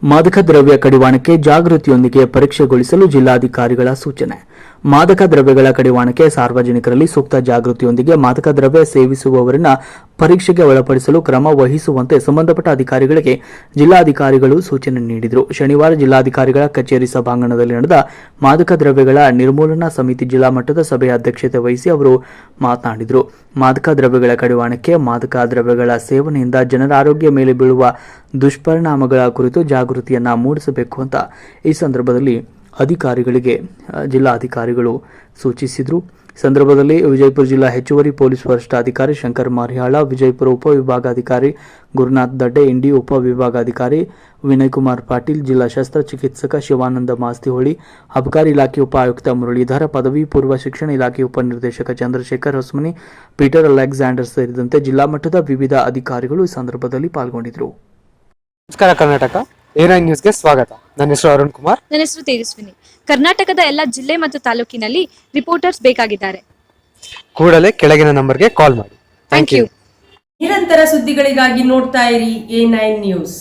ಮಾದಕ ದ್ರವ್ಯ ಕಡಿವಾಣಕ್ಕೆ ಜಾಗೃತಿಯೊಂದಿಗೆ ಪರೀಕ್ಷೆಗೊಳಿಸಲು ಜಿಲ್ಲಾಧಿಕಾರಿಗಳ ಸೂಚನೆ. ಮಾದಕ ದ್ರವ್ಯಗಳ ಕಡಿವಾಣಕ್ಕೆ ಸಾರ್ವಜನಿಕರಲ್ಲಿ ಸೂಕ್ತ ಜಾಗೃತಿಯೊಂದಿಗೆ ಮಾದಕ ದ್ರವ್ಯ ಸೇವಿಸುವವರನ್ನ ಪರೀಕ್ಷೆಗೆ ಒಳಪಡಿಸಲು ಕ್ರಮ ವಹಿಸುವಂತೆ ಸಂಬಂಧಪಟ್ಟ ಅಧಿಕಾರಿಗಳಿಗೆ ಜಿಲ್ಲಾಧಿಕಾರಿಗಳು ಸೂಚನೆ ನೀಡಿದರು. ಶನಿವಾರ ಜಿಲ್ಲಾಧಿಕಾರಿಗಳ ಕಚೇರಿ ಸಭಾಂಗಣದಲ್ಲಿ ನಡೆದ ಮಾದಕ ದ್ರವ್ಯಗಳ ನಿರ್ಮೂಲನಾ ಸಮಿತಿ ಜಿಲ್ಲಾ ಮಟ್ಟದ ಸಭೆಯ ಅಧ್ಯಕ್ಷತೆ ವಹಿಸಿ ಅವರು ಮಾತನಾಡಿದರು. ಮಾದಕ ದ್ರವ್ಯಗಳ ಕಡಿವಾಣಕ್ಕೆ ಮಾದಕ ದ್ರವ್ಯಗಳ ಸೇವನೆಯಿಂದ ಜನರ ಆರೋಗ್ಯ ಮೇಲೆ ಬೀಳುವ ದುಷ್ಪರಿಣಾಮಗಳ ಕುರಿತು ಜಾಗೃತಿಯನ್ನ ಮೂಡಿಸಬೇಕು ಅಂತ ಈ ಸಂದರ್ಭದಲ್ಲಿ ಅಧಿಕಾರಿಗಳಿಗೆ ಜಿಲ್ಲಾಧಿಕಾರಿಗಳು ಸೂಚಿಸಿದರು. ಸಂದರ್ಭದಲ್ಲಿ ವಿಜಯಪುರ ಜಿಲ್ಲಾ ಹೆಚ್ಚುವರಿ ಪೊಲೀಸ್ ವರಿಷ್ಠಾಧಿಕಾರಿ ಶಂಕರ್ ಮಾರಿಹಾಳ, ವಿಜಯಪುರ ಉಪವಿಭಾಗಾಧಿಕಾರಿ ಗುರುನಾಥ್ ದಡ್ಡೆ, ಇಂಡಿ ಉಪವಿಭಾಗಾಧಿಕಾರಿ ವಿನಯ್ ಕುಮಾರ್ ಪಾಟೀಲ್, ಜಿಲ್ಲಾ ಶಸ್ತ್ರಚಿಕಿತ್ಸಕ ಶಿವಾನಂದ ಮಾಸ್ತಿಹೊಳಿ, ಅಬಕಾರಿ ಇಲಾಖೆ ಉಪ ಆಯುಕ್ತ ಮುರಳೀಧರ, ಪದವಿ ಪೂರ್ವ ಶಿಕ್ಷಣ ಇಲಾಖೆ ಉಪನಿರ್ದೇಶಕ ಚಂದ್ರಶೇಖರ್ ಹೊಸಮನಿ, ಪೀಟರ್ ಅಲೆಕ್ಸಾಂಡರ್ ಸೇರಿದಂತೆ ಜಿಲ್ಲಾ ಮಟ್ಟದ ವಿವಿಧ ಅಧಿಕಾರಿಗಳು ಈ ಸಂದರ್ಭದಲ್ಲಿ ಪಾಲ್ಗೊಂಡಿದ್ದರು. ನಮಸ್ಕಾರ ಕರ್ನಾಟಕ A9 ನ್ಯೂಸ್ಗೆ ಸ್ವಾಗತ. ನನ್ನ ಹೆಸರು ಅರುಣ್ ಕುಮಾರ್. ನನ್ನ ಹೆಸರು ತೇಜಸ್ವಿನಿ. ಕರ್ನಾಟಕದ ಎಲ್ಲ ಜಿಲ್ಲೆ ಮತ್ತು ತಾಲೂಕಿನಲ್ಲಿ ರಿಪೋರ್ಟರ್ಸ್ ಬೇಕಾಗಿದ್ದಾರೆ. ಕೂಡಲೇ ಕೆಳಗಿನ ನಂಬರ್ಗೆ ಕಾಲ್ ಮಾಡಿ. Thank you. ನಿರಂತರ ಸುದ್ದಿಗಳಿಗಾಗಿ ನೋಡ್ತಾ ಇರಿ A9 ನ್ಯೂಸ್.